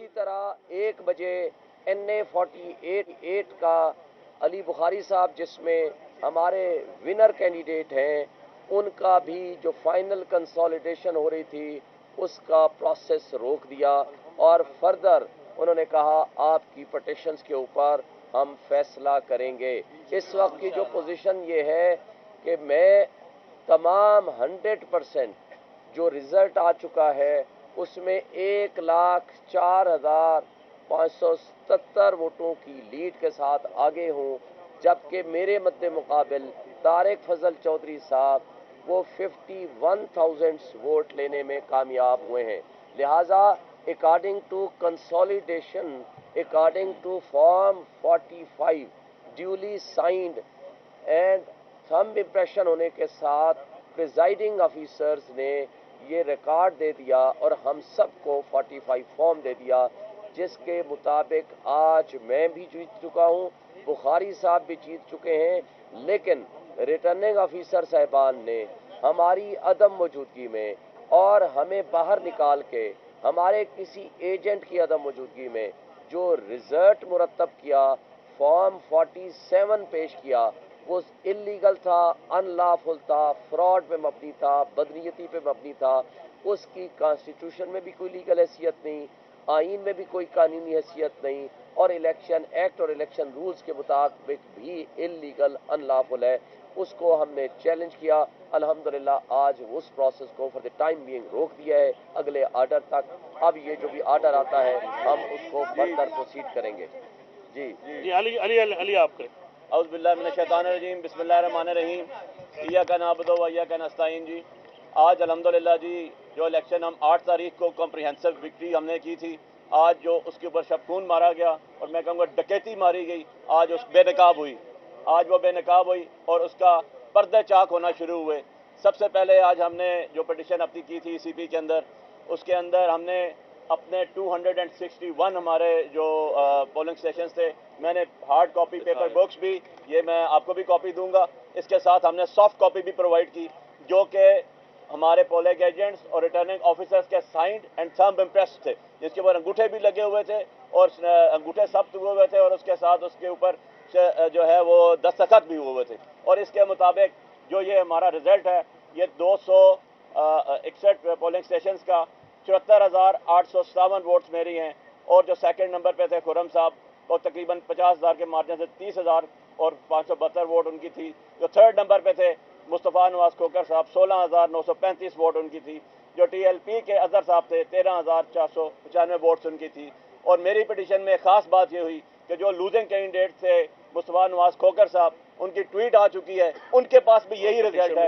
اسی طرح 1 بجے NA48 کا علی بخاری صاحب جس میں ہمارے ونر کینڈیڈیٹ ہیں ان کا بھی جو فائنل کنسالیڈیشن ہو رہی تھی اس کا پروسیس روک دیا اور فردر انہوں نے کہا آپ کی پٹیشنز کے اوپر ہم فیصلہ کریں گے. اس وقت کی جو پوزیشن یہ ہے کہ میں تمام 100% جو رزلٹ آ چکا ہے اس میں 1,04,577 ووٹوں کی لیڈ کے ساتھ آگے ہوں، جبکہ میرے مد مقابل طارق فضل چودھری صاحب وہ 51,000 ووٹ لینے میں کامیاب ہوئے ہیں. لہٰذا according to consolidation, according to form 45 duly signed and thumb impression ہونے کے ساتھ پریزائڈنگ آفیسرز نے یہ ریکارڈ دے دیا اور ہم سب کو 45 فارم دے دیا، جس کے مطابق آج میں بھی جیت چکا ہوں، بخاری صاحب بھی جیت چکے ہیں. لیکن ریٹرننگ آفیسر صاحبان نے ہماری عدم موجودگی میں اور ہمیں باہر نکال کے ہمارے کسی ایجنٹ کی عدم موجودگی میں جو رزلٹ مرتب کیا، فارم 47 پیش کیا، وہ اللیگل تھا، ان لافل تھا، فراڈ پہ مبنی تھا، بدنیتی پہ مبنی تھا. اس کی کانسٹیٹیوشن میں بھی کوئی لیگل حیثیت نہیں، آئین میں بھی کوئی قانونی حیثیت نہیں، اور الیکشن ایکٹ اور الیکشن رولز کے مطابق بھی اللیگل ان لافل ہے. اس کو ہم نے چیلنج کیا. الحمدللہ آج اس پروسیس کو فار دا ٹائم بینگ روک دیا ہے اگلے آرڈر تک. اب یہ جو بھی آرڈر آتا ہے ہم اس کو فردر پروسیڈ کریں گے. جی علی آپ کریں. اعوذ باللہ من الشیطان الرجیم، بسم اللہ الرحمن الرحیم. ایاک نعبد و ایاک نستعین. جی آج الحمدللہ جی جو الیکشن ہم 8 تاریخ کو کمپریہنسو وکٹری ہم نے کی تھی، آج جو اس کے اوپر شبخون مارا گیا اور میں کہوں گا ڈکیتی ماری گئی، آج اس بے نقاب ہوئی. آج وہ بے نقاب ہوئی اور اس کا پردے چاک ہونا شروع ہوئے. سب سے پہلے آج ہم نے جو پٹیشن اپنی کی تھی CP کے اندر، اس کے اندر ہم نے اپنے 261 ہمارے جو پولنگ اسٹیشنز تھے، میں نے ہارڈ کاپی پیپر بکس بھی، یہ میں آپ کو بھی کاپی دوں گا، اس کے ساتھ ہم نے سافٹ کاپی بھی پرووائڈ کی، جو کہ ہمارے پولنگ ایجنٹس اور ریٹرننگ آفیسرز کے سائنڈ اینڈ تھمب امپریس تھے، جس کے اوپر انگوٹھے بھی لگے ہوئے تھے اور انگوٹھے ثبت ہوئے ہوئے تھے، اور اس کے ساتھ اس کے اوپر جو ہے وہ دستخط بھی ہوئے ہوئے تھے. اور اس کے مطابق جو یہ ہمارا رزلٹ ہے، یہ 261 پولنگ اسٹیشنز کا 74,857 ووٹس میری ہیں. اور جو سیکنڈ نمبر پہ تھے خرم صاحب، اور تقریباً 50,000 کے مارجن سے 30,572 ووٹ ان کی تھی. جو تھرڈ نمبر پہ تھے مصطفیٰ نواز کھوکر صاحب، 16,935 ووٹ ان کی تھی. جو TLP کے اظہر صاحب تھے، 13,495 ووٹس ان کی تھی. اور میری پٹیشن میں خاص بات یہ ہوئی کہ جو لوزنگ کینڈیڈیٹ تھے مصطفیٰ نواز کھوکر صاحب، ان کی ٹویٹ آ چکی ہے، ان کے پاس بھی یہی رزلٹ ہے.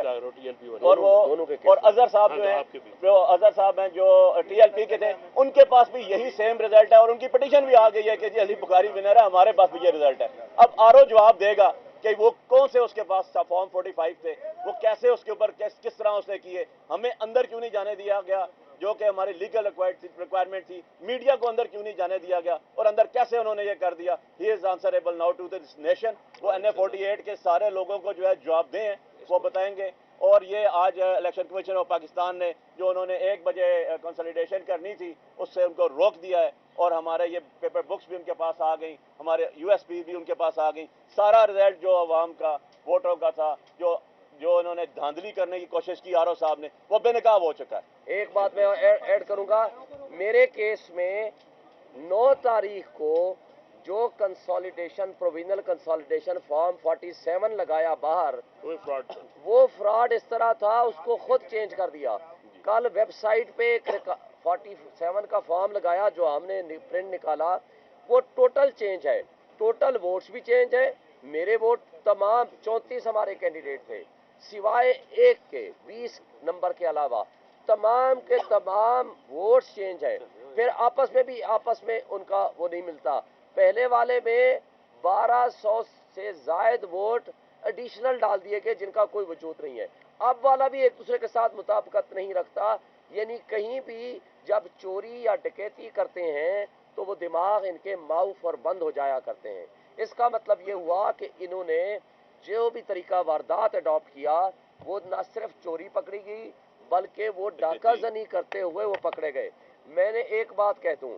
اور اظہر صاحب جو ہیں، جو TLP کے تھے، ان کے پاس بھی یہی سیم رزلٹ ہے، اور ان کی پٹیشن بھی آ گئی ہے کہ جی علی بخاری ونر ہے، ہمارے پاس بھی یہ رزلٹ ہے. اب RO جواب دے گا کہ وہ کون سے اس کے پاس فارم 45 تھے، وہ کیسے اس کے اوپر کس طرح اس نے کیے، ہمیں اندر کیوں نہیں جانے دیا گیا جو کہ ہماری لیگل ریکوائرمنٹ تھی، میڈیا کو اندر کیوں نہیں جانے دیا گیا، اور اندر کیسے انہوں نے یہ کر دیا. He is answerable now to this nation. وہ NA48 کے سارے لوگوں کو جو ہے جواب دیں ہیں، وہ بتائیں گے. اور یہ آج الیکشن کمیشن آف پاکستان نے جو انہوں نے 1 بجے کنسالیڈیشن کرنی تھی، اس سے ان کو روک دیا ہے. اور ہمارے یہ پیپر بکس بھی ان کے پاس آ گئیں، ہمارے USB بھی ان کے پاس آ گئیں. سارا رزلٹ جو عوام کا ووٹوں کا تھا، جو انہوں نے دھاندلی کرنے کی کوشش کی RO صاحب نے، وہ بے نقاب ہو چکا ہے. ایک بات میں ایڈ کروں گا. میرے کیس میں 9 تاریخ کو جو کنسالیڈیشن پرووینل کنسالیڈیشن فارم 47 لگایا باہر، وہ فراڈ اس طرح تھا اس کو خود چینج کر دیا. کل ویب سائٹ پہ 47 کا فارم لگایا جو ہم نے پرنٹ نکالا، وہ ٹوٹل چینج ہے، ٹوٹل ووٹس بھی چینج ہے. میرے ووٹ تمام 34 ہمارے کینڈیڈیٹ تھے، سوائے ایک کے 20 نمبر کے علاوہ تمام کے تمام ووٹس چینج ہے. پھر آپس میں ان کا وہ نہیں ملتا. پہلے والے میں 1200 سے زائد ووٹ ایڈیشنل ڈال دیے گئے جن کا کوئی وجود نہیں ہے. اب والا بھی ایک دوسرے کے ساتھ مطابقت نہیں رکھتا. یعنی کہیں بھی جب چوری یا ڈکیتی کرتے ہیں تو وہ دماغ ان کے معاف اور بند ہو جایا کرتے ہیں. اس کا مطلب یہ ہوا کہ انہوں نے جو بھی طریقہ واردات اڈاپٹ کیا، وہ نہ صرف چوری پکڑی گئی بلکہ وہ ڈاکہ زنی کرتے ہوئے وہ پکڑے گئے. میں نے ایک بات کہہ دوں،